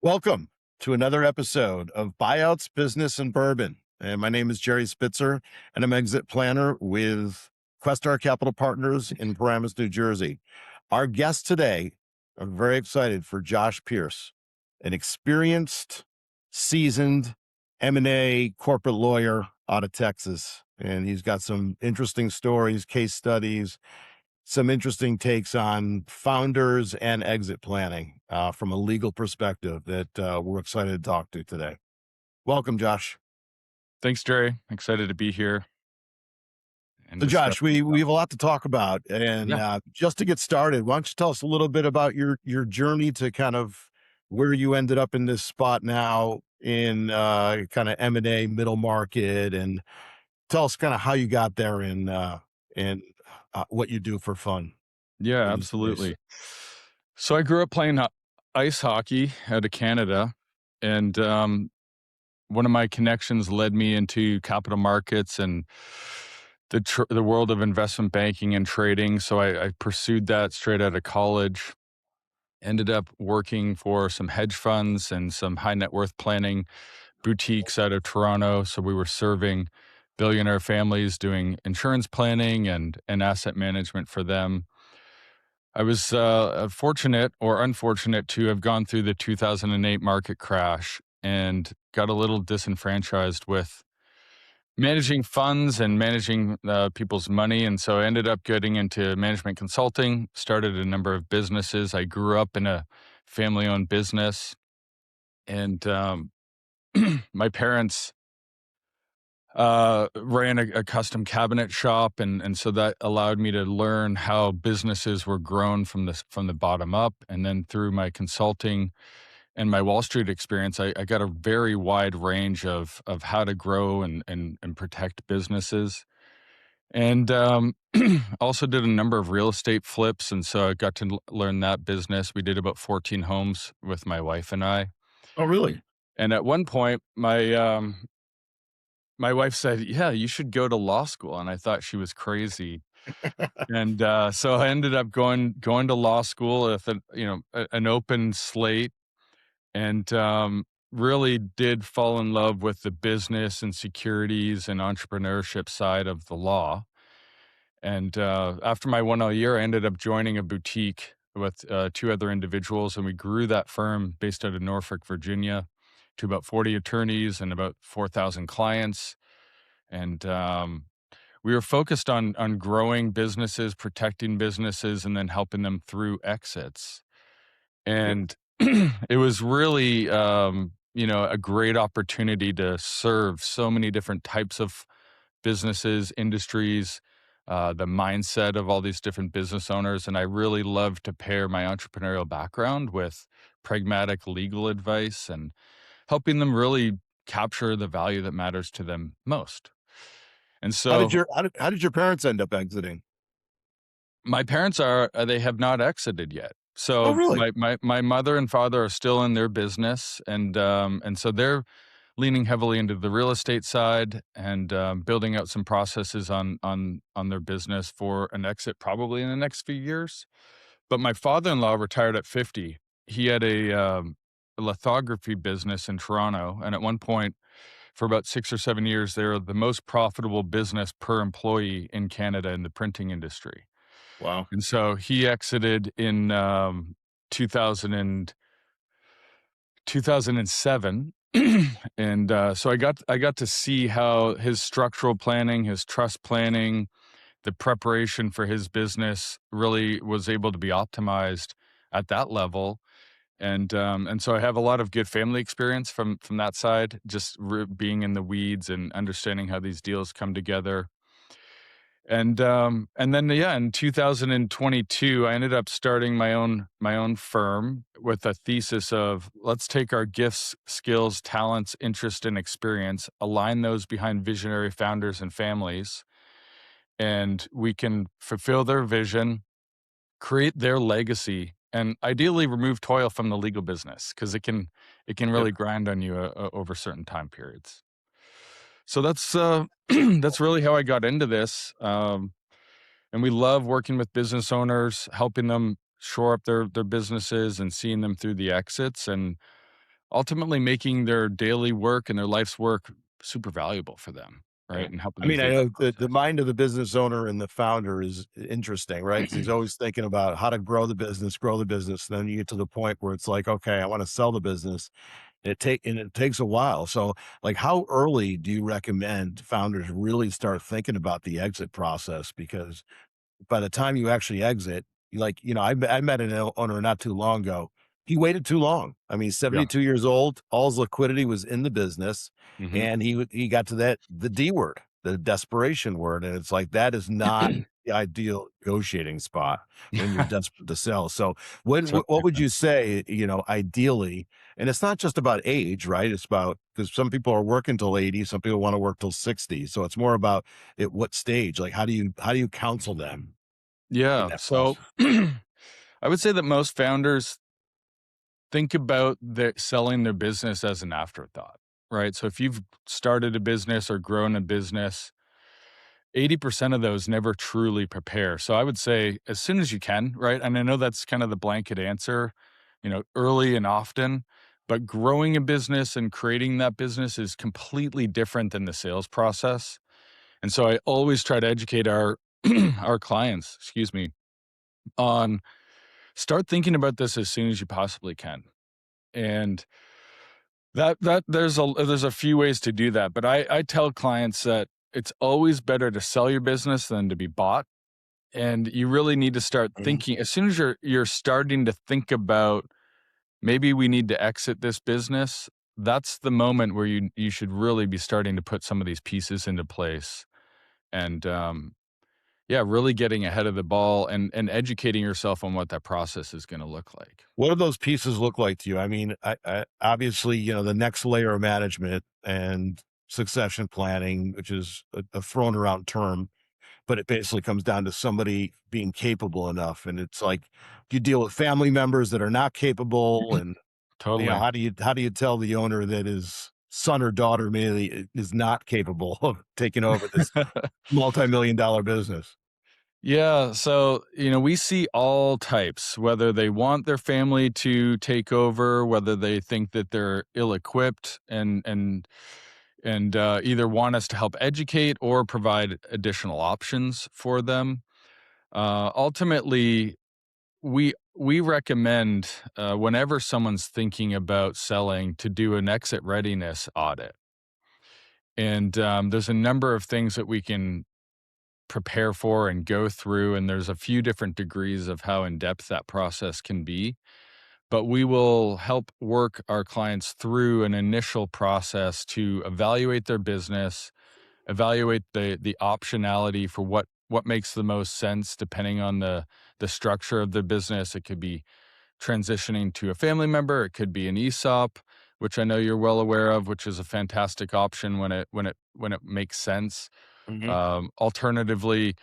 Welcome to another episode of Buyouts, Business, and Bourbon. And my name is Gerry Spitzer, and I'm exit planner with Questar Capital Partners in Paramus, New Jersey. Our guest today, I'm very excited for Josh Pearce, an experienced, seasoned M&A corporate lawyer out of Texas. And he's got some interesting stories, case studies, some interesting takes on founders and exit planning from a legal perspective that we're excited to talk to today. Welcome, Josh. Thanks, Jerry. Excited to be here and So, discuss. Josh, we have a lot to talk about, and Yeah. just to get started, why don't you tell us a little bit about your journey to kind of where you ended up in this spot now in kind of M&A middle market, and tell us kind of how you got there and what you do for fun Yeah, these days. absolutely. So I grew up playing ice hockey out of Canada, and one of my connections led me into capital markets and the world of investment banking and trading. So I pursued that straight out of college. Ended up working for some hedge funds and some high net worth planning boutiques out of Toronto. So we were serving billionaire families doing insurance planning and asset management for them. I was fortunate or unfortunate to have gone through the 2008 market crash and got a little disenfranchised with managing funds and managing people's money. And so I ended up getting into management consulting, started a number of businesses. I grew up in a family owned business, and my parents ran a custom cabinet shop, and so that allowed me to learn how businesses were grown from the bottom up. And then through my consulting and my Wall Street experience, I got a very wide range of how to grow and protect businesses. And also did a number of real estate flips, and so I got to learn that business. We did about 14 homes with my wife and I. Oh, really? And at one point, my wife said, "Yeah, you should go to law school," and I thought she was crazy. And, so I ended up going to law school with an open slate, and, really did fall in love with the business and securities and entrepreneurship side of the law. And, after my 1 year, I ended up joining a boutique with, 2 other individuals, and we grew that firm based out of Norfolk, Virginia, to about 40 attorneys and about 4,000 clients. And, we were focused on growing businesses, protecting businesses, and then helping them through exits. And it was really, a great opportunity to serve so many different types of businesses, industries, the mindset of all these different business owners. And I really love to pair my entrepreneurial background with pragmatic legal advice and helping them really capture the value that matters to them most. And so How did your parents end up exiting? my parents they have not exited yet. Oh, So really? my mother and father are still in their business, and so they're leaning heavily into the real estate side and building out some processes on their business for an exit probably in the next few years. But my father-in-law retired at 50. He had a lithography business in Toronto, and at one point for about 6 or 7 years, they were the most profitable business per employee in Canada in the printing industry. Wow. And so he exited in 2000 2007. And so I got to see how his structural planning, his trust planning, the preparation for his business really was able to be optimized at that level. And so I have a lot of good family experience from that side, just being in the weeds and understanding how these deals come together. And then, yeah, in 2022, I ended up starting my own firm with a thesis of let's take our gifts, skills, talents, interest, and experience, align those behind visionary founders and families, and we can fulfill their vision, create their legacy, and ideally remove toil from the legal business because it can Yep. really grind on you over certain time periods. So that's that's really how I got into this. And we love working with business owners, helping them shore up their businesses and seeing them through the exits. And ultimately making their daily work and their life's work super valuable for them, right? Yeah. And helping I them mean, I through that know the process. mind of the business owner and the founder is interesting, right? Because he's always thinking about how to grow the business, grow the business. Then you get to the point where it's like, okay, I want to sell the business. It takes a while. So, like, how early do you recommend founders really start thinking about the exit process? Because by the time you actually exit, I met an owner not too long ago. He waited too long. I mean, Yeah. 72 years old, all his liquidity was in the business, Mhm. and he got to the D word, the desperation word, and it's like that is not the ideal negotiating spot when you're desperate to sell. So, what Totally would agree. you say, ideally? And it's not just about age, right? It's about because some people are working till 80, some people want to work till 60. So it's more about at what stage, like how do you counsel them in Yeah, that so process? I would say that most founders think about their selling their business as an afterthought, right? So if you've started a business or grown a business, 80% of those never truly prepare. So I would say as soon as you can, right? And I know that's kind of the blanket answer, early and often, but growing a business and creating that business is completely different than the sales process. And so I always try to educate our our clients, excuse me, on start thinking about this as soon as you possibly can. And that there's a few ways to do that, but I tell clients that it's always better to sell your business than to be bought, and you really need to start Mhm. thinking as soon as you're starting to think about, "Maybe we need to exit this business," that's the moment where you should really be starting to put some of these pieces into place, and, yeah, really getting ahead of the ball and educating yourself on what that process is gonna look like. What do those pieces look like to you? I mean, I obviously, the next layer of management and succession planning, which is a thrown around term, but it basically comes down to somebody being capable enough. And it's like you deal with family members that are not capable, and Totally. how do you tell the owner that his son or daughter maybe is not capable of taking over this multi-million dollar business? Yeah, so, we see all types, whether they want their family to take over, whether they think that they're ill-equipped and either want us to help educate or provide additional options for them. Ultimately, we recommend, whenever someone's thinking about selling to do an exit readiness audit, and, there's a number of things that we can prepare for and go through, and there's a few different degrees of how in-depth that process can be, but we will help work our clients through an initial process to evaluate their business, evaluate the optionality for what makes the most sense depending on the structure of the business. It could be transitioning to a family member, it could be an ESOP, which I know you're well aware of, which is a fantastic option when it makes sense. Mhm. Alternatively,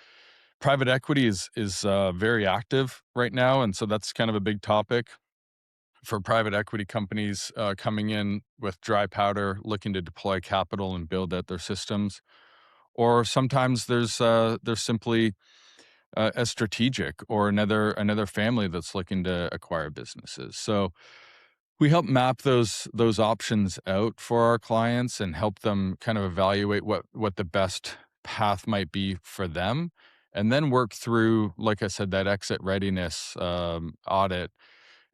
private equity is very active right now, and so that's kind of a big topic for private equity companies, coming in with dry powder, looking to deploy capital and build out their systems. Or sometimes there's simply, a strategic or another family that's looking to acquire businesses. So we help map those options out for our clients and help them kind of evaluate what the best path might be for them, and then work through, like I said, that exit readiness, audit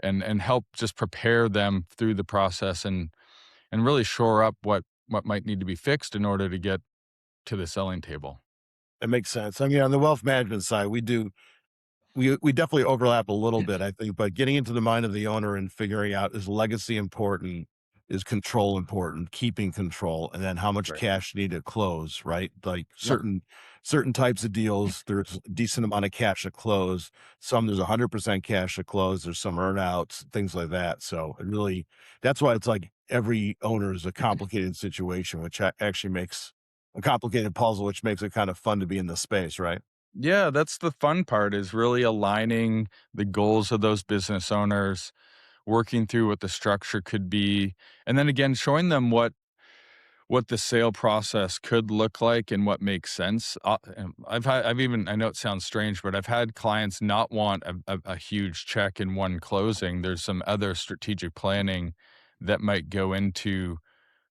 and help just prepare them through the process and really shore up what might need to be fixed in order to get to the selling table. It makes sense. I mean, on the wealth management side, we definitely overlap a little bit, I think, but getting into the mind of the owner and figuring out, is legacy important? Is control important? Keeping control, and then how much Right. cash you need to close, right? Like Yep. certain types of deals, there's a decent amount of cash to close. Some there's 100% cash to close. There's some earnouts, things like that. So it really, that's why it's like every owner is a complicated situation, which actually makes a complicated puzzle, which makes it kind of fun to be in the space, right? Yeah, that's the fun part is really aligning the goals of those business owners, working through what the structure could be, and then again showing them what the sale process could look like and what makes sense. I've even I know it sounds strange, but I've had clients not want a huge check in one closing. There's some other strategic planning that might go into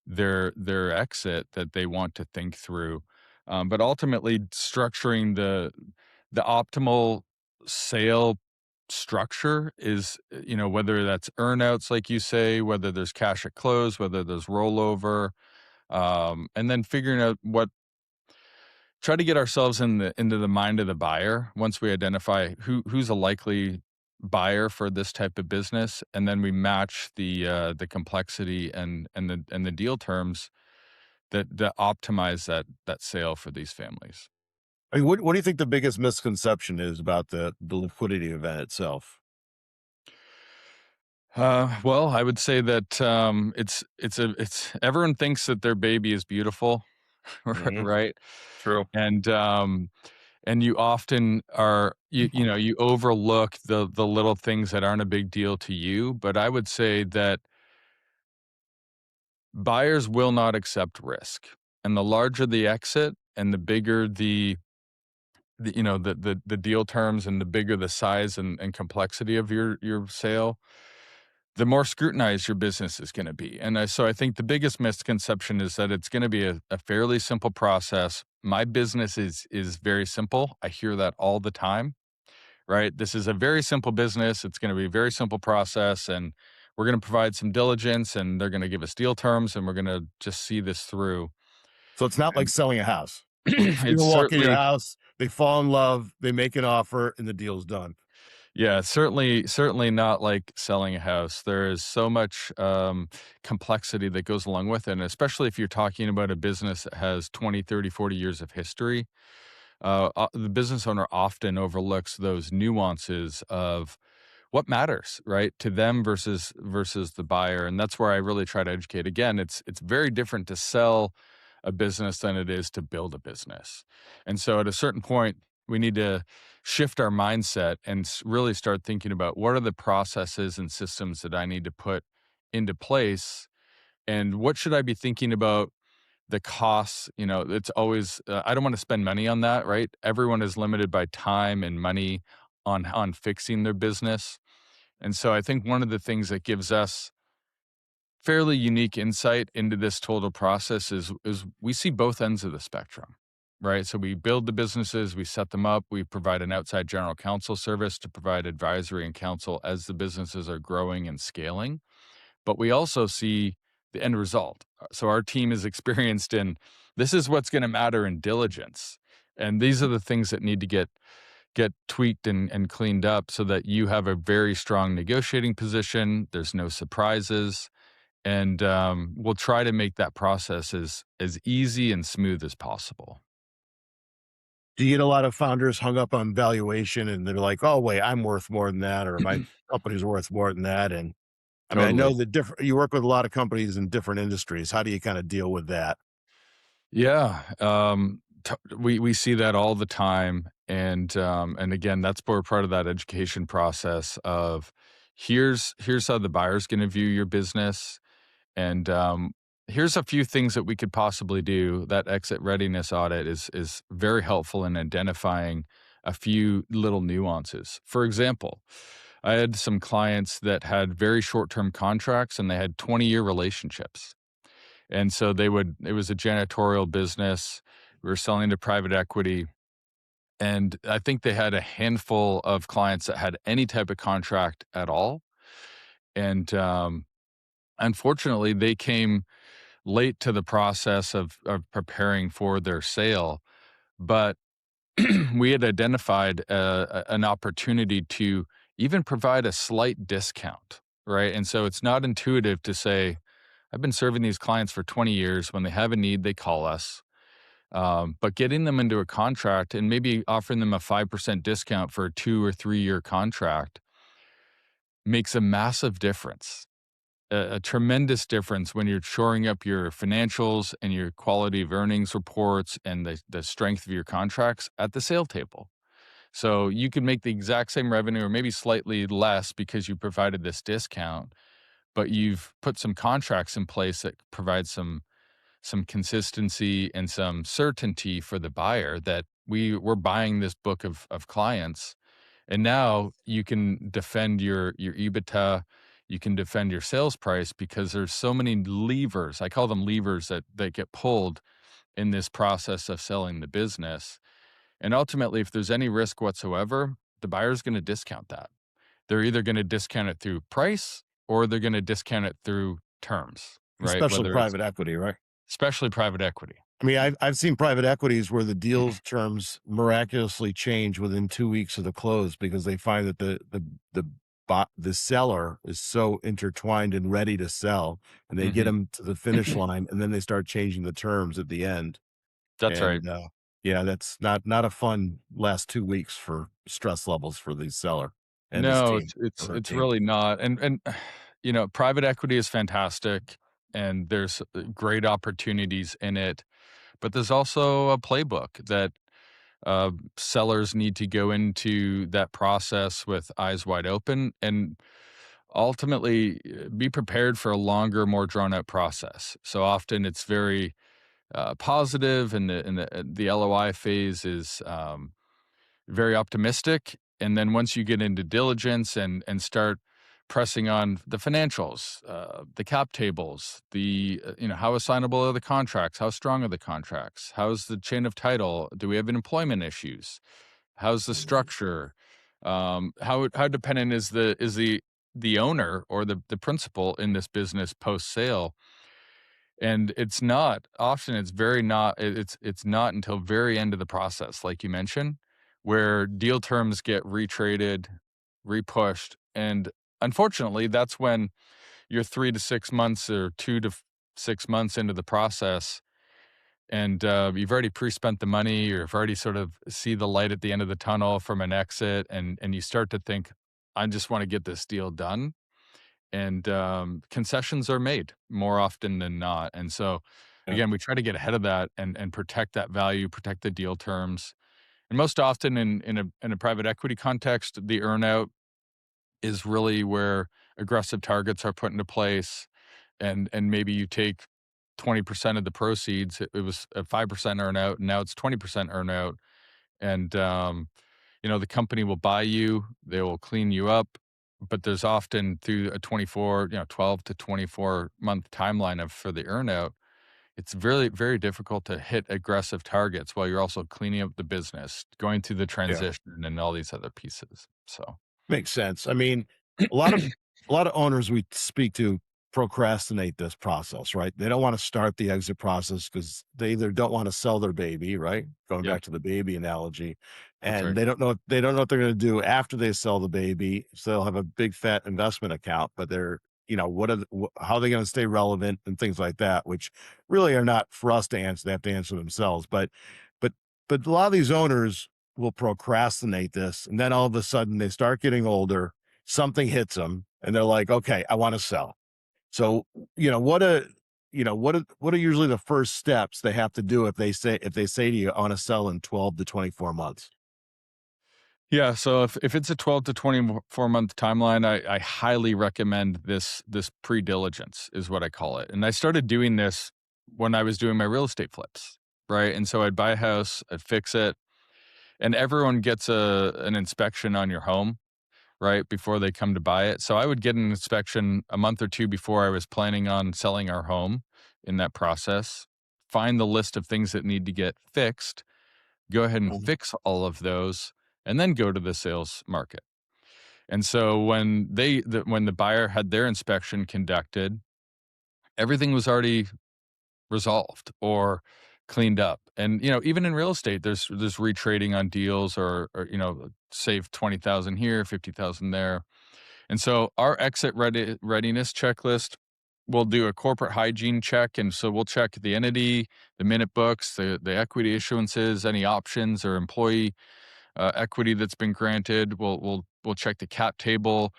their exit that they want to think through. But ultimately, structuring the optimal sale structure is, whether that's earnouts, like you say, whether there's cash at close, whether there's rollover, and then figuring out try to get ourselves into the mind of the buyer once we identify who's a likely buyer for this type of business, and then we match the complexity and the deal terms that optimize that sale for these families. I mean, what do you think the biggest misconception is about the liquidity event itself? Well, I would say that it's everyone thinks that their baby is beautiful, Mhm. right? True. And and you often you overlook the little things that aren't a big deal to you. But I would say that buyers will not accept risk, and the larger the exit, and the bigger the deal terms, and the bigger the size and complexity of your sale, the more scrutinized your business is going to be. And so I think the biggest misconception is that it's going to be a fairly simple process. My business is very simple. I hear that all the time, right? This is a very simple business. It's going to be a very simple process, and we're going to provide some diligence, and they're going to give us deal terms, and we're going to just see this through. So it's not like And selling a house. People it's walk in your certainly house, they fall in love, they make an offer, and the deal's done. Yeah, certainly not like selling a house. There is so much complexity that goes along with it, and especially if you're talking about a business that has 20, 30, 40 years of history. The business owner often overlooks those nuances of what matters, right, to them versus the buyer, and that's where I really try to educate. Again, it's very different to sell a business than it is to build a business, and so at a certain point, we need to shift our mindset and really start thinking about what are the processes and systems that I need to put into place, and what should I be thinking about the costs. It's always I don't want to spend money on that, right? Everyone is limited by time and money on fixing their business. And so I think one of the things that gives us fairly unique insight into this total process is we see both ends of the spectrum, right? So we build the businesses, we set them up, we provide an outside general counsel service to provide advisory and counsel as the businesses are growing and scaling. But we also see the end result. So our team is experienced in this is what's going to matter in diligence. And these are the things that need to get tweaked and cleaned up so that you have a very strong negotiating position. There's no surprises. And we'll try to make that process as easy and smooth as possible. Do you get a lot of founders hung up on valuation and they're like, "Oh, wait, I'm worth more than that," or "My company's worth more than that," and I mean, I know Totally. the different you work with a lot of companies in different industries. How do you kinda deal with that? Yeah, we see that all the time, and again, that's part of that education process of here's how the buyer's going to view your business, and here's a few things that we could possibly do. That exit readiness audit is very helpful in identifying a few little nuances. For example, I had some clients that had very short term contracts, and they had 20-year relationships. And so it was a janitorial business. We were selling to private equity. And I think they had a handful of clients that had any type of contract at all. And unfortunately, they came late to the process of preparing for their sale. But we had identified an opportunity to even provide a slight discount, right? And so it's not intuitive to say, I've been serving these clients for 20 years. When they have a need, they call us. But getting them into a contract and maybe offering them a 5% discount for a 2 or 3 year contract makes a massive difference, a tremendous difference when you're shoring up your financials and your quality of earnings reports and the strength of your contracts at the sale table. So you can make the exact same revenue or maybe slightly less because you provided this discount, but you've put some contracts in place that provide some consistency and some certainty for the buyer that we're buying this book of clients, and now you can defend your EBITDA, you can defend your sales price because there's so many levers. I call them levers that get pulled in this process of selling the business. And ultimately, if there's any risk whatsoever, the buyer's going to discount that. They're either going to discount it through price or they're going to discount it through terms, right? Especially Whether it's private equity, right? especially private equity. I mean, I've seen private equities where the deal's terms miraculously change within 2 weeks of the close because they find that the seller is so intertwined and ready to sell, and they get Mhm. them to the finish line, and then they start changing the terms at the end. That's right. And, yeah, that's not a fun last 2 weeks for stress levels for the seller and his No, team it's it's or her it's team. really not, and private equity is fantastic, and there's great opportunities in it, but there's also a playbook that sellers need to go into that process with eyes wide open and ultimately be prepared for a longer, more drawn out process. So often it's very positive, and the LOI phase is very optimistic. And then once you get into diligence and start pressing on the financials, the cap tables, how assignable are the contracts, how strong are the contracts, how's the chain of title, do we have employment issues, how's the structure, how dependent is the owner or the principal in this business post sale. And it's not often it's very not it's not until very end of the process, like you mentioned, where deal terms get retraded, repushed, and unfortunately, that's when you're 3 to 6 months or 2 to 6 months into the process, and, you've already pre-spent the money, or you've already sort of see the light at the end of the tunnel from an exit, and you start to think, "I just wanna get this deal done." And concessions are made more often than not. And so, Yeah, again, we try to get ahead of that and protect that value, protect the deal terms. And most often in a private equity context, the earnout is really where aggressive targets are put into place, and maybe you take 20% of the proceeds. It was a 5% earnout, and now it's 20% earnout, and the company will buy you, they will clean you up, but there's often through a 12 to 24-month timeline for the earnout, it's very, very difficult to hit aggressive targets while you're also cleaning up the business, going through the yeah. transition and all these other pieces. So, Makes sense. I mean, a lot of a lot of owners we speak to procrastinate this process, right? They don't want to start the exit process because they either don't want to sell their baby, right? Going yep, back to the baby analogy, that's and right. they don't know what they're going to do after they sell the baby. So they'll have a big fat investment account, but they're what are how are they going to stay relevant and things like that, which really are not for us to answer. They have to answer themselves. But but a lot of these owners will procrastinate this, and then all of a sudden they start getting older, something hits them, and they're like, "Okay, I wanna sell." So, what are usually the first steps they have to do if they say to you, "I wanna sell in 12 to 24 months?" Yeah, so if it's a 12 to 24-month timeline, I highly recommend this pre-diligence is what I call it. And I started doing this when I was doing my real estate flips, right? And so I'd buy a house, I'd fix it, and everyone gets an inspection on your home, right, before they come to buy it. So I would get an inspection a month or 2 before I was planning on selling our home in that process, find the list of things that need to get fixed, go ahead and Mhm. fix all of those, and then go to the sales market. And so when the buyer had their inspection conducted, everything was already resolved or cleaned up. And even in real estate, there's retrading on deals, or save 20,000 here, 50,000 there. And so our exit readiness checklist, we'll do a corporate hygiene check, and so we'll check the entity, the minute books, the equity issuances, any options or employee equity that's been granted. We'll check the cap table.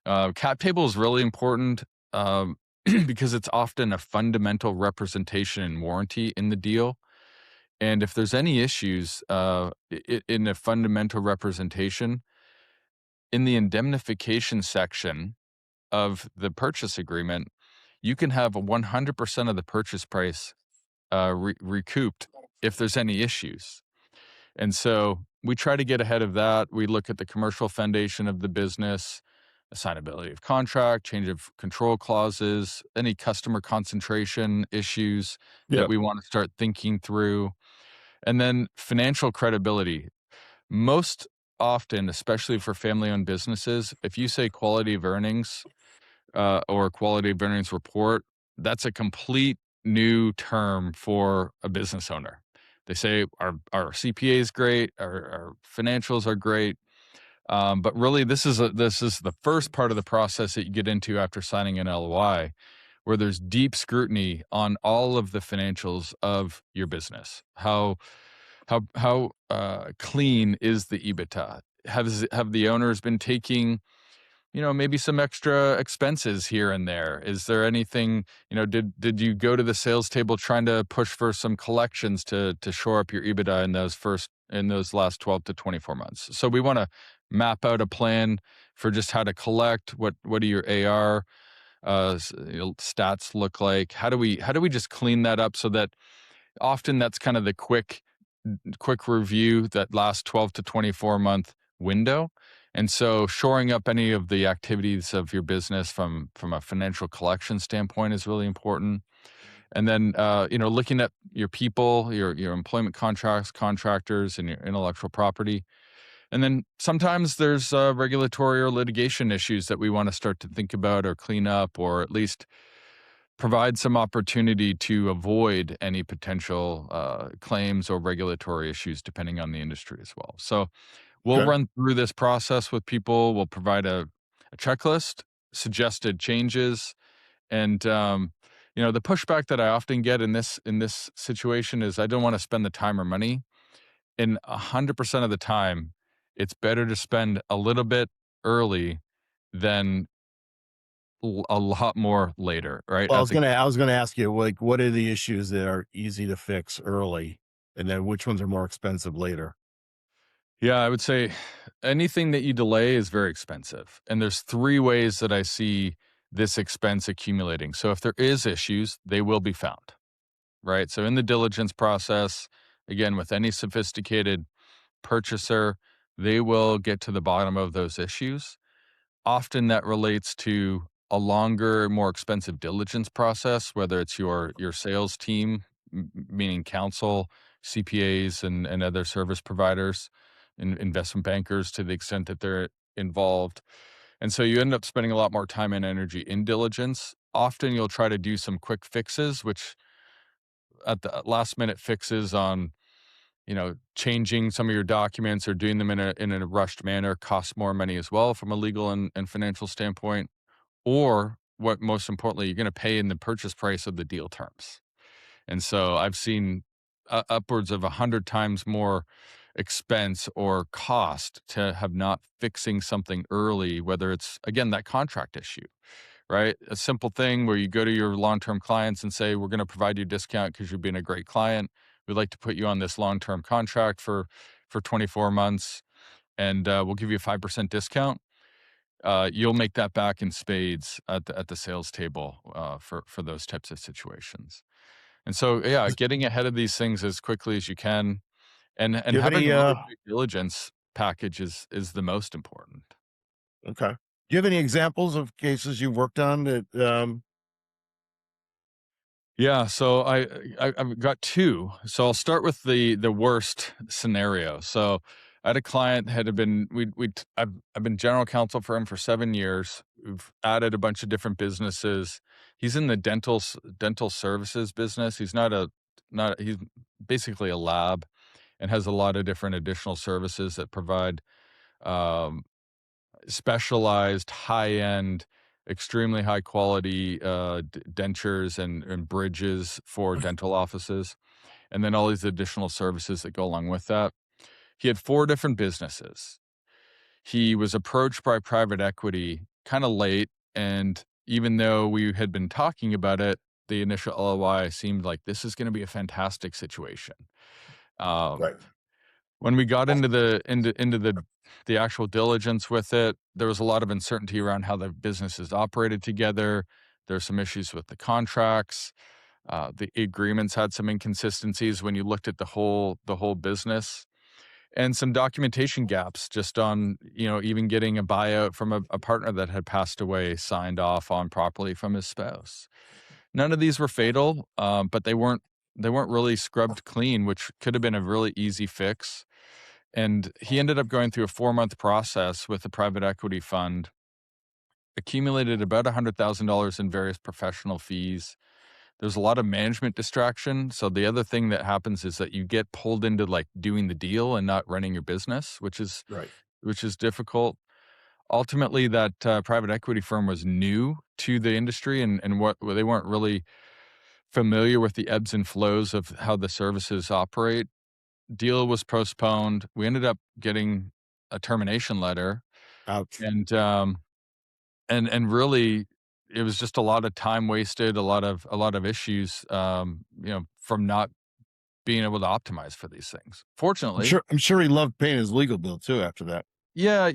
Cap table is really important, because it's often a fundamental representation and warranty in the deal. And if there's any issues in a fundamental representation, in the indemnification section of the purchase agreement, you can have 100% of the purchase price recouped if there's any issues. And so we try to get ahead of that. We look at the commercial foundation of the business. assignability of contract, change of control clauses, any customer concentration issues that Yeah. we want to start thinking through. And then financial credibility. Most often, especially for family owned businesses, if you say quality of earnings or quality of earnings report, that's a complete new term for a business owner. They say our CPA is great, our financials are great, but really this is the first part of the process that you get into after signing an LOI, where there's deep scrutiny on all of the financials of your business. How clean is the EBITDA? Have the owners been taking, maybe some extra expenses here and there? Is there anything, did you go to the sales table trying to push for some collections to shore up your EBITDA in those last 12 to 24 months? So we want to map out a plan for just how to collect. What do your AR stats look like? How do we just clean that up so that often that's kind of the quick review that lasts 12 to 24-month window. And so shoring up any of the activities of your business from a financial collection standpoint is really important. And then looking at your people, your employment contracts, contractors, and your intellectual property. And then sometimes there's regulatory or litigation issues that we want to start to think about or clean up, or at least provide some opportunity to avoid any potential claims or regulatory issues, depending on the industry as well. So we'll Okay. run through this process with people. We'll provide a checklist, suggested changes, and the pushback that I often get in this situation is I don't want to spend the time or money. And 100% of the time, it's better to spend a little bit early than a lot more later, right? Well, At the I was gonna ask you, like, what are the issues that are easy to fix early, and then which ones are more expensive later? Yeah, I would say anything that you delay is very expensive. And there's three ways that I see this expense accumulating. So if there is issues, they will be found, right? So in the diligence process, again, with any sophisticated purchaser, they will get to the bottom of those issues. Often that relates to a longer, more expensive diligence process, whether it's your sales team, meaning counsel, CPAs, and other service providers, and investment bankers to the extent that they're involved. And so you end up spending a lot more time and energy in diligence. Often you'll try to do some quick fixes, which at the last minute fixes on changing some of your documents or doing them in a rushed manner costs more money as well from a legal and financial standpoint. Or what most importantly, you're going to pay in the purchase price of the deal terms. And so I've seen upwards of 100 times more expense or cost to have not fixing something early, whether it's again that contract issue, right? A simple thing where you go to your long-term clients and say, we're going to provide you a discount because you've been a great client. We'd like to put you on this long-term contract for 24 months, and we'll give you a 5% discount. You'll make that back in spades at the sales table for those types of situations. And so, yeah, getting ahead of these things as quickly as you can, Do and you have having any, a really big diligence package is the most important. okay. Do you have any examples of cases you've worked on that, Yeah, so I've got two. So I'll start with the worst scenario. So I had a client had been we I've been general counsel for him for 7 years. We've added a bunch of different businesses. He's in the dental services business. He's basically a lab and has a lot of different additional services that provide um, specialized, high-end, extremely high quality dentures and bridges for dental offices, and then all these additional services that go along with that. He had four different businesses. He was approached by private equity kind of late, and even though we had been talking about it, the initial LOI seemed like this is going to be a fantastic situation. Um, right. when we got into the actual diligence with it, there was a lot of uncertainty around how the businesses operated together. There's some issues with the contracts. The agreements had some inconsistencies when you looked at the whole business. and some documentation gaps just on, even getting a buyout from a partner that had passed away signed off on properly from his spouse. None of these were fatal, but they weren't really scrubbed clean, which could have been a really easy fix. And he ended up going through a 4-month process with a private equity fund, accumulated about $100,000 in various professional fees. There's a lot of management distraction. So the other thing that happens is that you get pulled into like doing the deal and not running your business, Right. which is difficult. Ultimately, that private equity firm was new to the industry, and they weren't really familiar with the ebbs and flows of how the services operate. Deal was postponed. We ended up getting a termination letter, Ouch. and really, it was just a lot of time wasted, a lot of issues, from not being able to optimize for these things. I'm Fortunately, sure. I'm sure he loved paying his legal bill too after that. yeah,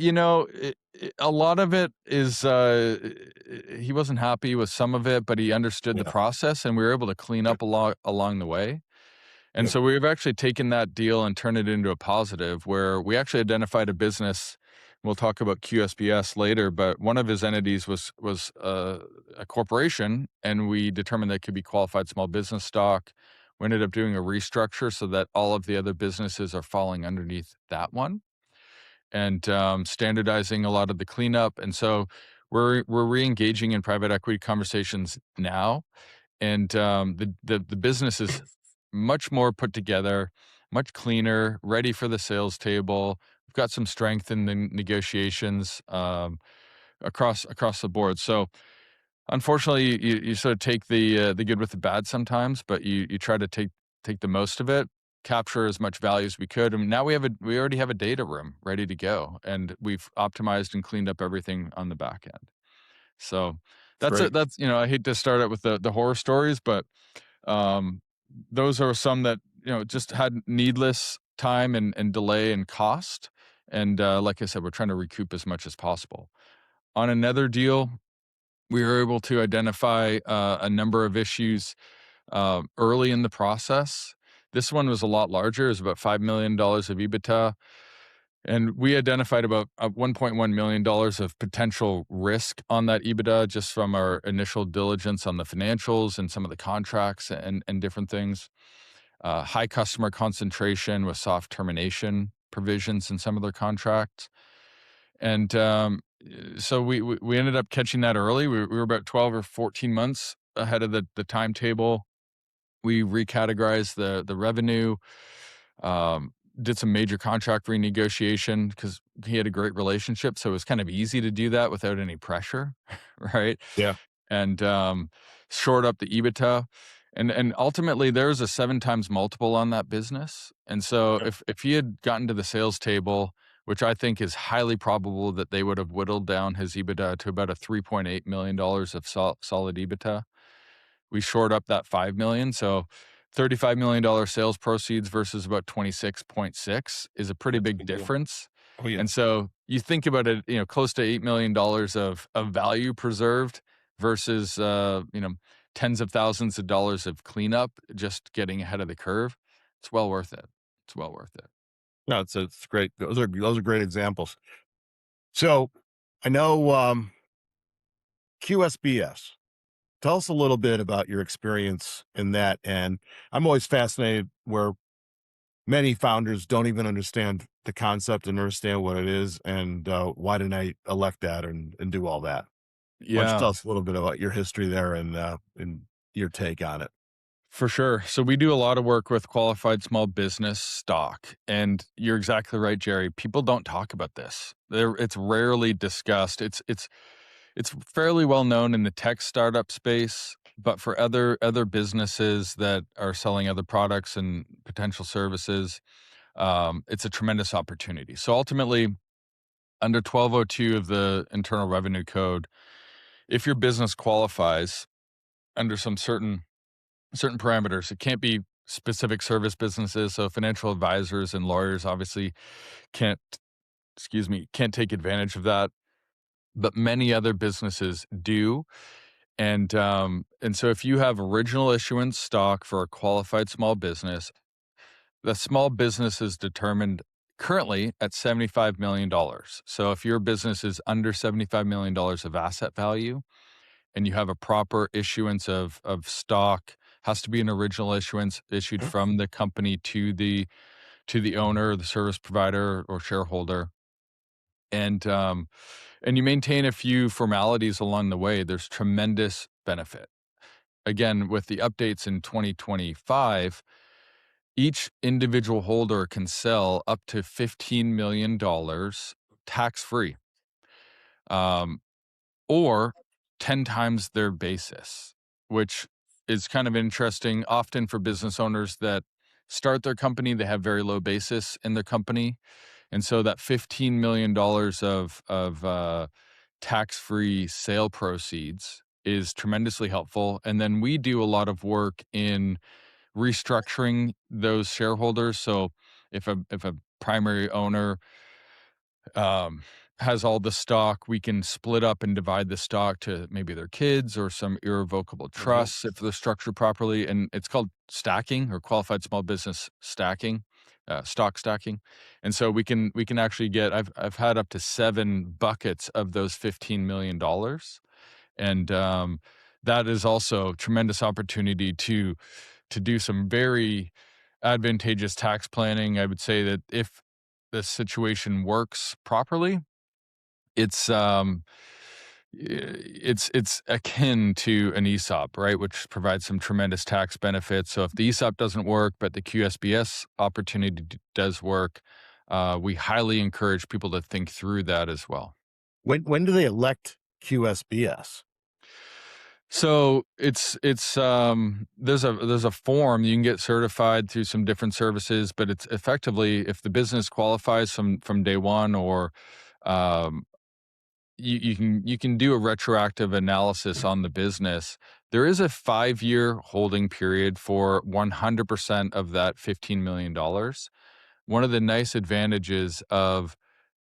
a lot of it is, he wasn't happy with some of it, but he understood the Yeah. process, and we were able to clean Good. up along the way. And Good. so we've actually taken that deal and turned it into a positive where we actually identified a business. We'll talk about QSBS later, but one of his entities was a corporation, and we determined that could be qualified small business stock. We ended up doing a restructure so that all of the other businesses are falling underneath that one, and standardizing a lot of the cleanup. And so we're re-engaging in private equity conversations now, and the business is much more put together, much cleaner, ready for the sales table. We've got some strength in the negotiations, across the board. So unfortunately, you sort of take the good with the bad sometimes, but you try to take the most of it, capture as much value as we could. And now we already have a data room ready to go, and we've optimized and cleaned up everything on the back end. So It's that's it. great. That's, I hate to start out with the horror stories, but um, those are some that, just had needless time and delay and cost. And like I said, we're trying to recoup as much as possible. On another deal, we were able to identify a number of issues early in the process. This one was a lot larger; it was about $5 million of EBITDA, and we identified about $1.1 million of potential risk on that EBITDA just from our initial diligence on the financials and some of the contracts and different things. High customer concentration with soft termination provisions in some of their contracts. And so we ended up catching that early. We were about 12 or 14 months ahead of the timetable. We recategorized the revenue, did some major contract renegotiation because he had a great relationship. So it was kind of easy to do that without any pressure, right? Yeah. And shored up the EBITDA. And ultimately there's a 7 times multiple on that business. And so Okay. if he had gotten to the sales table, which I think is highly probable that they would have whittled down his EBITDA to about a $3.8 million of solid EBITDA. We shored up that 5 million. So $35 million sales proceeds versus about 26.6 is a pretty That's a big good deal. difference. Oh yeah. And so you think about it, close to $8 million of value preserved versus tens of thousands of dollars of cleanup, just getting ahead of the curve. It's well worth it. It's well worth it. No, it's great. Those are great examples. So I know QSBS. Tell us a little bit about your experience in that. And I'm always fascinated where many founders don't even understand the concept and understand what it is and why didn't I elect that and do all that. Why don't you Yeah. tell us a little bit about your history there and your take on it? For sure. So we do a lot of work with qualified small business stock, and you're exactly right, Jerry. People don't talk about this. It's rarely discussed. It's fairly well known in the tech startup space, but for other businesses that are selling other products and potential services, it's a tremendous opportunity. So ultimately, under 1202 of the Internal Revenue Code, if your business qualifies under some certain parameters. It can't be specific service businesses. So financial advisors and lawyers obviously can't, can't take advantage of that. But many other businesses do. And so if you have original issuance stock for a qualified small business, the small business is determined currently at $75 million. So if your business is under $75 million of asset value and you have a proper issuance of stock, has to be an original issuance issued Mhm. from the company to the owner, the service provider, or shareholder, and and you maintain a few formalities along the way, there's tremendous benefit. Again, with the updates in 2025, each individual holder can sell up to $15 million tax free, um, or 10 times their basis, which is kind of interesting. Often for business owners that start their company, they have very low basis in their company. And so that $15 million of tax-free sale proceeds is tremendously helpful. And then we do a lot of work in restructuring those shareholders. So if a primary owner um, has all the stock, we can split up and divide the stock to maybe their kids or some irrevocable Mhm. trusts if they're structured properly. And it's called stacking or qualified small business stacking, stock stacking. And so we can actually get. I've had up to 7 buckets of those $15 million, and that is also tremendous opportunity to do some very advantageous tax planning. I would say that if the situation works properly, it's it's akin to an ESOP, right? Which provides some tremendous tax benefits. So if the ESOP doesn't work, but the QSBS opportunity does work, we highly encourage people to think through that as well. When do they elect QSBS? So there's a form you can get certified through some different services, but it's effectively if the business qualifies from day one, or um, you can do a retroactive analysis on the business. There is a 5-year holding period for 100% of that $15 million. One of the nice advantages of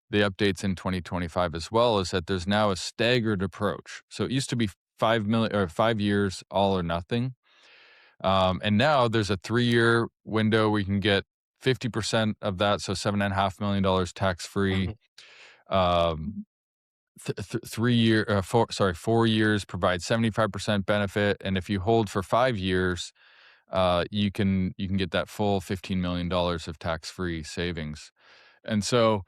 the updates in 2025 as well is that there's now a staggered approach. So it used to be 5 million or 5 years, all or nothing. And now there's a 3-year window where you can get 50% of that. So $7.5 million tax free. Mhm. Um, 3 year, 4 years provide 75% benefit. And if you hold for 5 years, you can get that full $15 million of tax free savings. And so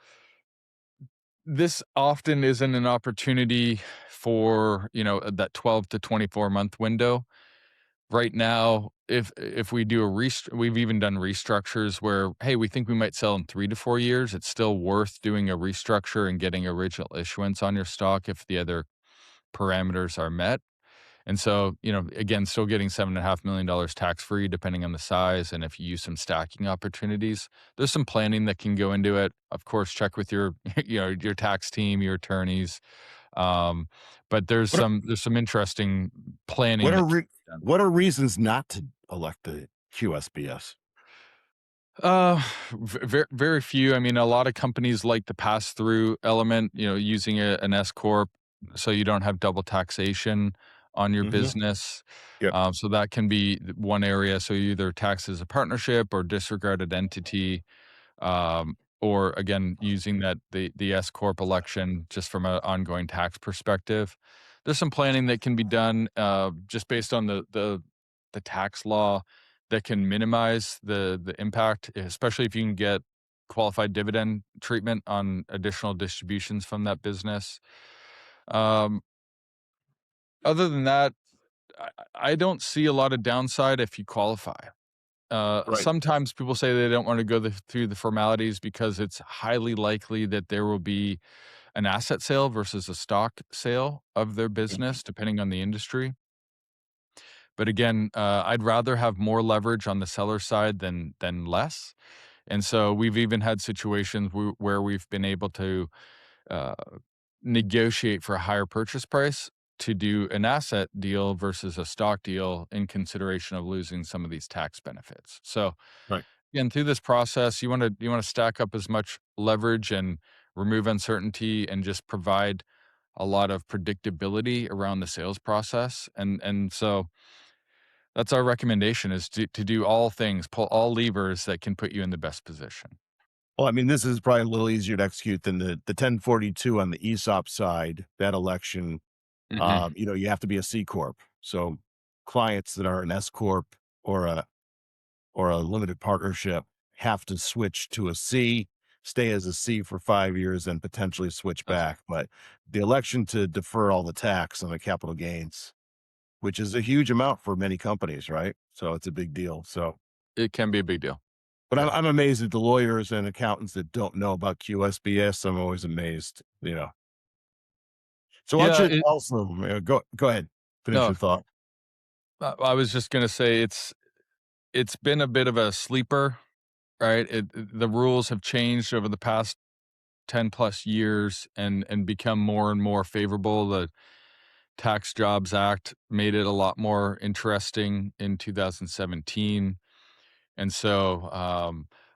this often isn't an opportunity for, that 12 to 24-month window. Right now, if we do we've even done restructures where, hey, we think we might sell in 3 to 4 years, it's still worth doing a restructure and getting original issuance on your stock if the other parameters are met. And so, again, still getting $7.5 million tax free depending on the size, and if you use some stacking opportunities. There's some planning that can go into it. Of course, check with your your tax team, your attorneys. Um, but there's What are some interesting what planning are that can re be done. what are reasons not to elect the QSBS? Uh, very few. I mean, a lot of companies like the pass through element, using an S corp, so you don't have double taxation on your Mhm. business. Yep. So that can be one area. So you either tax as a partnership or disregarded entity, or again using the S corp election just from an ongoing tax perspective. There's some planning that can be done just based on the tax law that can minimize the impact, especially if you can get qualified dividend treatment on additional distributions from that business. Um, Other than that, I, I don't see a lot of downside if you qualify. Right. Sometimes people say they don't want to go through the formalities because it's highly likely that there will be an asset sale versus a stock sale of their Mhm. business, depending on the industry. But again, I'd rather have more leverage on the seller side than less. And so we've even had situations where we've been able to uh, negotiate for a higher purchase price to do an asset deal versus a stock deal in consideration of losing some of these tax benefits. So Right. again, through this process, you want to stack up as much leverage and remove uncertainty and just provide a lot of predictability around the sales process. And so that's our recommendation is to do all things, pull all levers that can put you in the best position. Well, I mean, this is probably a little easier to execute than the 1042 on the ESOP side. That election, Hmm. you have to be a C corp. So clients that are an S corp or a limited partnership have to switch to a C, stay as a C for 5 years, and potentially switch That's back. But the election to defer all the tax on the capital gains, which is a huge amount for many companies, right? So it's a big deal. So, it can be a big deal. but I'm, Yeah. I'm amazed at the lawyers and accountants that don't know about QSBS. I'm always amazed. So why don't Yeah. you tell them? Go ahead, finish No, your thought. I was just gonna say it's been a bit of a sleeper, right? The rules have changed over the past 10 plus years and become more and more favorable. The Tax Jobs Act made it a lot more interesting in 2017. And so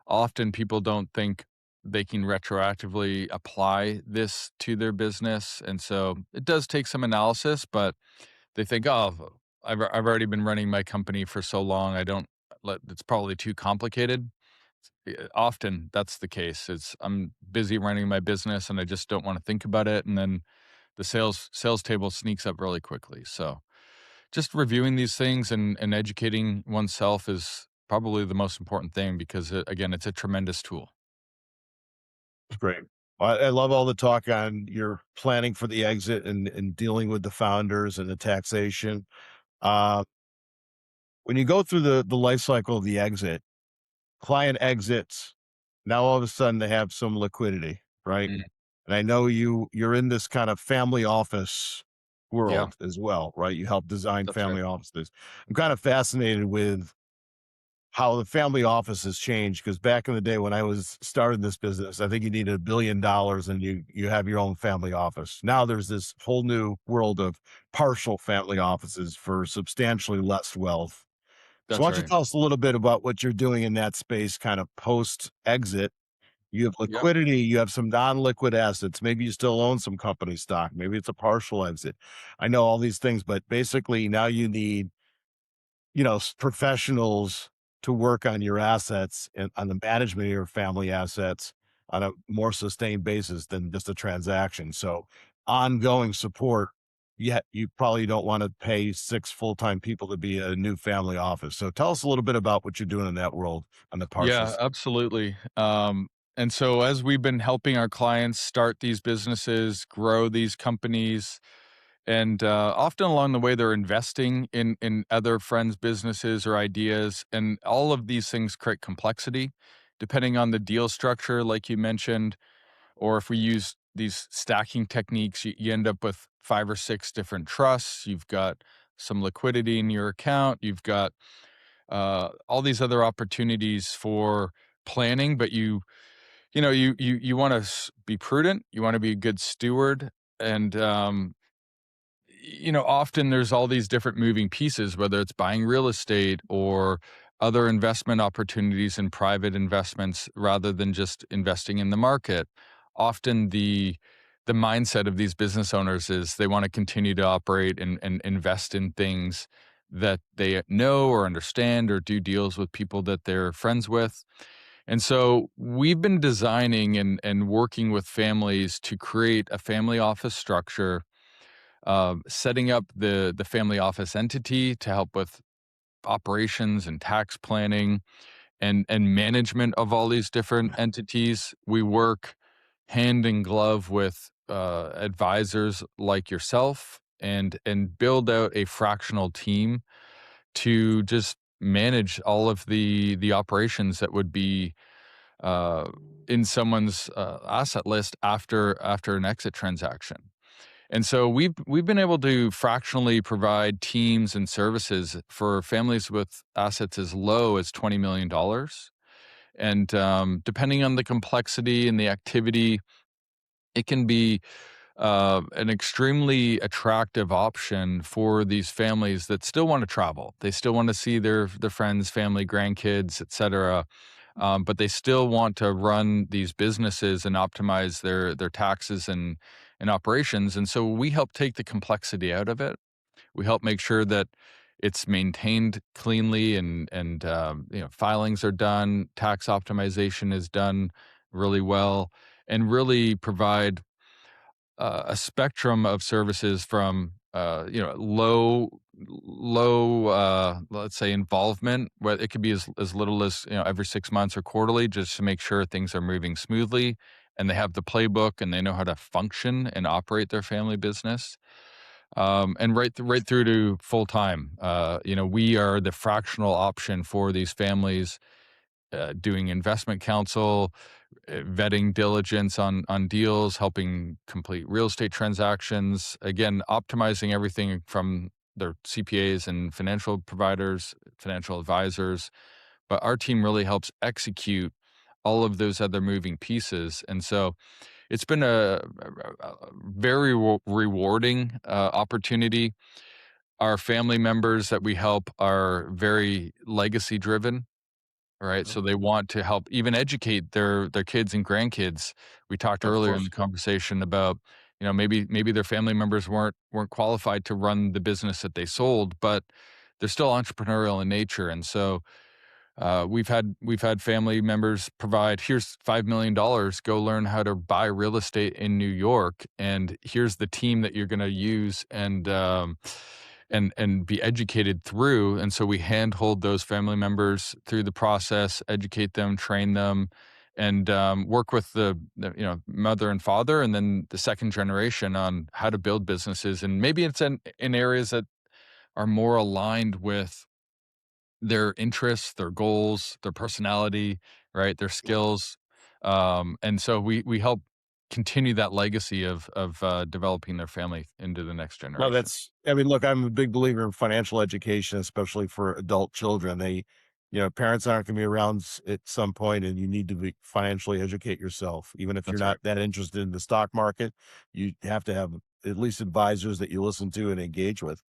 often people don't think they can retroactively apply this to their business. And so it does take some analysis, but they think, oh, I've already been running my company for so long. I don't it's probably too complicated. Often that's the case. It's I'm busy running my business and I just don't want to think about it. And then the sales table sneaks up really quickly. So just reviewing these things and educating oneself is probably the most important thing because again, it's a tremendous tool. It's great. I love all the talk on your planning for the exit and dealing with the founders and the taxation. Uh, when you go through the life cycle of the exit, client exits. Now all of a sudden they have some liquidity, right? Mm, And I know you're in this kind of family office yeah, world as well, right? You help design that's right. family offices. I'm kind of fascinated with how the family office has changed because back in the day when I was starting this business, I think you needed $1 billion and you have your own family office. Now there's this whole new world of partial family offices for substantially less wealth. So why That's don't you right. tell us a little bit about what you're doing in that space kind of post exit? You have Yep. liquidity, you have some non-liquid assets. Maybe you still own some company stock. Maybe it's a partial exit. I know all these things, but basically now you need, professionals to work on your assets and on the management of your family assets on a more sustained basis than just a transaction. So ongoing support. Yet you probably don't want to pay 6 full-time people to be a new family office. So tell us a little bit about what you're doing in that world on the Yeah, partials. absolutely. And so as we've been helping our clients start these businesses, grow these companies, and often along the way they're investing in other friends' businesses or ideas, and all of these things create complexity, depending on the deal structure, like you mentioned, or if we use these stacking techniques, you end up with 5 or 6 different trusts. You've got some liquidity in your account. You've got all these other opportunities for planning, but you want to be prudent. You want to be a good steward, and often there's all these different moving pieces, whether it's buying real estate or other investment opportunities in private investments rather than just investing in the market. Often the mindset of these business owners is they want to continue to operate and invest in things that they know or understand or do deals with people that they're friends with. And so we've been designing and working with families to create a family office structure, setting up the family office entity to help with operations and tax planning and management of all these different entities. We work hand in glove with advisors like yourself and build out a fractional team to just manage all of the operations that would be uh, in someone's asset list after an exit transaction. And so we've been able to fractionally provide teams and services for families with assets as low as $20 million. And depending on the complexity and the activity, it can be an extremely attractive option for these families that still want to travel. They still want to see their friends, family, grandkids, etc. But they still want to run these businesses and optimize their taxes and operations. And so we help take the complexity out of it. We help make sure that it's maintained cleanly and filings are done, tax optimization is done really well and really provide a spectrum of services from let's say involvement, where it could be as little as every 6 months or quarterly, just to make sure things are moving smoothly and they have the playbook and they know how to function and operate their family business. And right through to full time. We are the fractional option for these families, doing investment counsel, vetting diligence on deals, helping complete real estate transactions. Again, optimizing everything from their CPAs and financial providers, financial advisors. But our team really helps execute all of those other moving pieces. And so it's been a very rewarding opportunity. Our family members that we help are very legacy driven. Right, Mhm. so they want to help even educate their kids and grandkids. We talked Of earlier in course. the conversation about, maybe their family members weren't qualified to run the business that they sold, but they're still entrepreneurial in nature, and so we've had family members provide, "Here's $5 million, go learn how to buy real estate in New York, and here's the team that you're gonna use and be educated through." And so we handhold those family members through the process, educate them, train them, and work with the mother and father, and then the second generation on how to build businesses. And maybe it's in areas that are more aligned with their interests, their goals, their personality, right, their skills, and so we help continue that legacy of developing their family into the next No, generation. that's, I mean, look, I'm a big believer in financial education, especially for adult children. Parents aren't going to be around at some point, and you need to be financially educate yourself. Even if you're That's right. not that interested in the stock market, you have to have at least advisors that you listen to and engage with.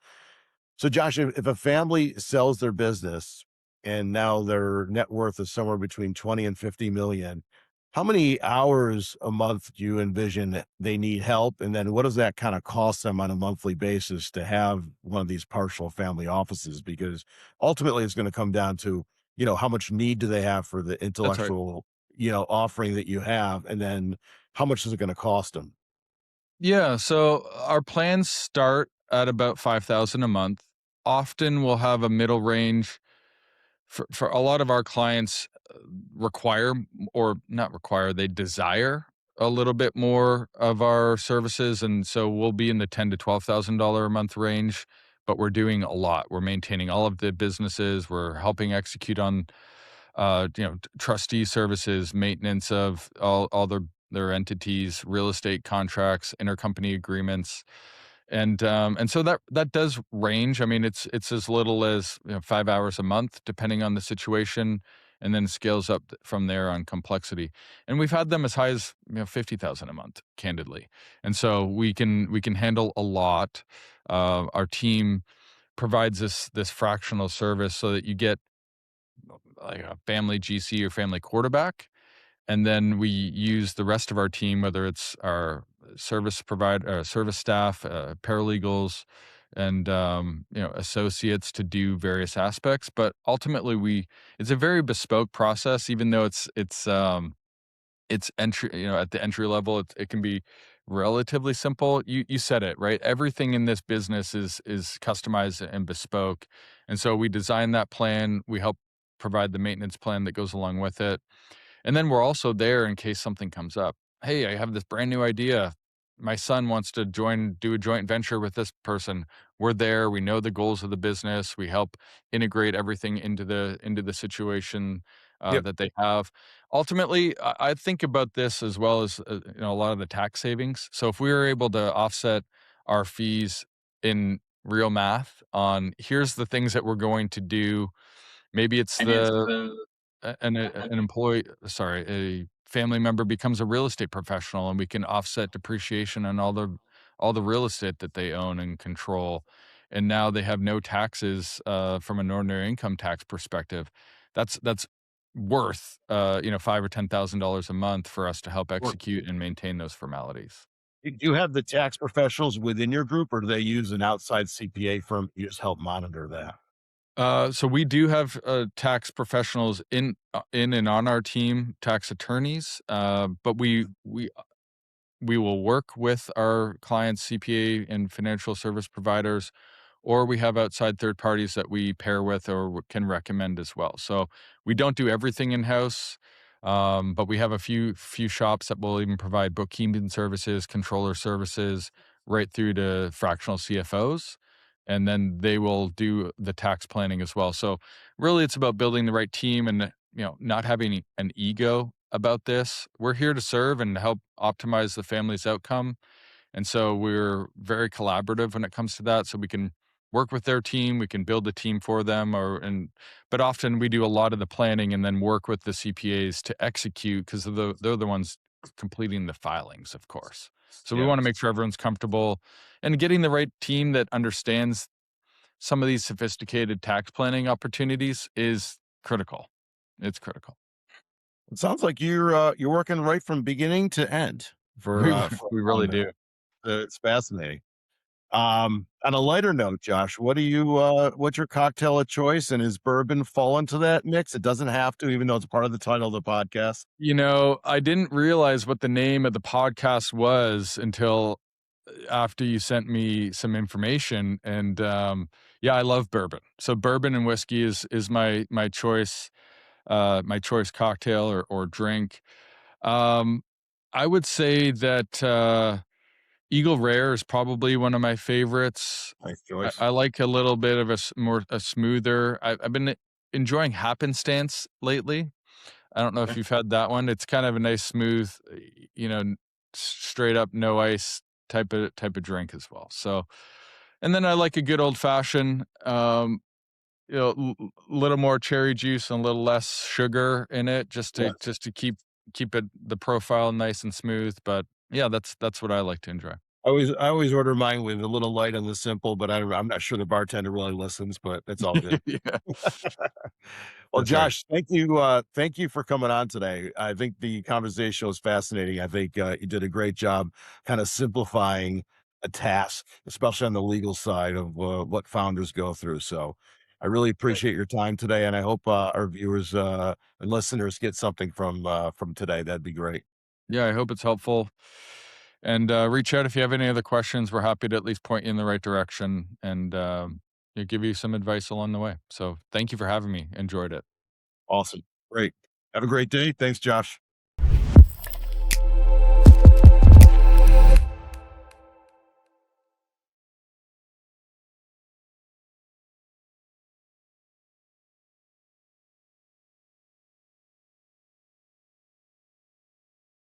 So, Josh, if a family sells their business and now their net worth is somewhere between 20 and 50 million, how many hours a month do you envision that they need help? And then what does that kind of cost them on a monthly basis to have one of these partial family offices? Because ultimately it's going to come down to, how much need do they have for the That's right. intellectual, offering that you have? And then how much is it going to cost them? Yeah, so our plans start at about 5,000 a month. Often we'll have a middle range. For a lot of our clients, require, or not require, they desire a little bit more of our services, and so we'll be in the ten to $12,000 a month range, but we're doing a lot. We're maintaining all of the businesses, we're helping execute on, trustee services, maintenance of all their entities, real estate contracts, intercompany agreements, and so that does range. I mean, it's as little as 5 hours a month, depending on the situation, and then scales up from there on complexity. And we've had them as high as 50,000 a month, candidly. And so we can handle a lot. Our team provides this fractional service so that you get like a family GC or family quarterback, and then we use the rest of our team, whether it's our service staff, paralegals, and associates, to do various aspects. But ultimately, we it's a very bespoke process. Even though it's entry, at the entry level, it can be relatively simple. You said it right. Everything in this business is customized and bespoke, and so we design that plan. We help provide the maintenance plan that goes along with it, and then we're also there in case something comes up. "Hey, I have this brand new idea. My son wants to do a joint venture with this person." We're there. We know the goals of the business. We help integrate everything into the situation Yep. that they have. Ultimately, I think about this as well as a lot of the tax savings. So if we were able to offset our fees in real math on, here's the things that we're going to do. Maybe it's And it's the the an employee, sorry, a family member becomes a real estate professional, and we can offset depreciation on all the real estate that they own and control, and now they have no taxes, from an ordinary income tax perspective. That's worth, 5 or $10,000 a month for us to help Or execute and maintain those formalities. do you have the tax professionals within your group, or do they use an outside CPA firm? You just help monitor that. So we do have tax professionals in and on our team, tax attorneys, but we will work with our clients, CPA and financial service providers, or we have outside third parties that we pair with or can recommend as well. So we don't do everything in house, but we have a few shops that will even provide bookkeeping services, controller services, right through to fractional CFOs, and then they will do the tax planning as well. So really, it's about building the right team and not having an ego about this. We're here to serve and help optimize the family's outcome. And so we're very collaborative when it comes to that. So we can work with their team, we can build a team for them but often we do a lot of the planning and then work with the CPAs to execute because they're the ones completing the filings, of course. So we Yeah. want to make sure everyone's comfortable and getting the right team that understands some of these sophisticated tax planning opportunities is critical. It's critical. It sounds like you're working right from beginning to end We for we a really founder. do. It's fascinating. On a lighter note, Josh, what's your cocktail of choice, and is bourbon fall into that mix? It doesn't have to, even though it's part of the title of the podcast. I didn't realize what the name of the podcast was until after you sent me some information, and, yeah, I love bourbon. So bourbon and whiskey is my choice cocktail or drink. Um, I would say that, Eagle Rare is probably one of my favorites. Nice I choice. I like a little bit of a smoother. I've been enjoying Happenstance lately. I don't know if Okay. you've had that one. It's kind of a nice smooth, straight up no ice type of drink as well. So, and then I like a good old fashioned, little more cherry juice and a little less sugar in it, Yes. just to keep it the profile nice and smooth. But yeah, that's what I like to enjoy. I always order mine with a little light on the simple, but I'm not sure the bartender really listens, but it's all good. Yeah, Well, that's right. Josh, thank you for coming on today. I think the conversation was fascinating. I think you did a great job kind of simplifying a task, especially on the legal side of what founders go through. So I really Great. appreciate your time today, and I hope our viewers and listeners get something from today. That'd be great. Yeah, I hope it's helpful. And reach out if you have any other questions. We're happy to at least point you in the right direction and give you some advice along the way. So thank you for having me. Enjoyed it. Awesome. Great. Have a great day. Thanks, Josh.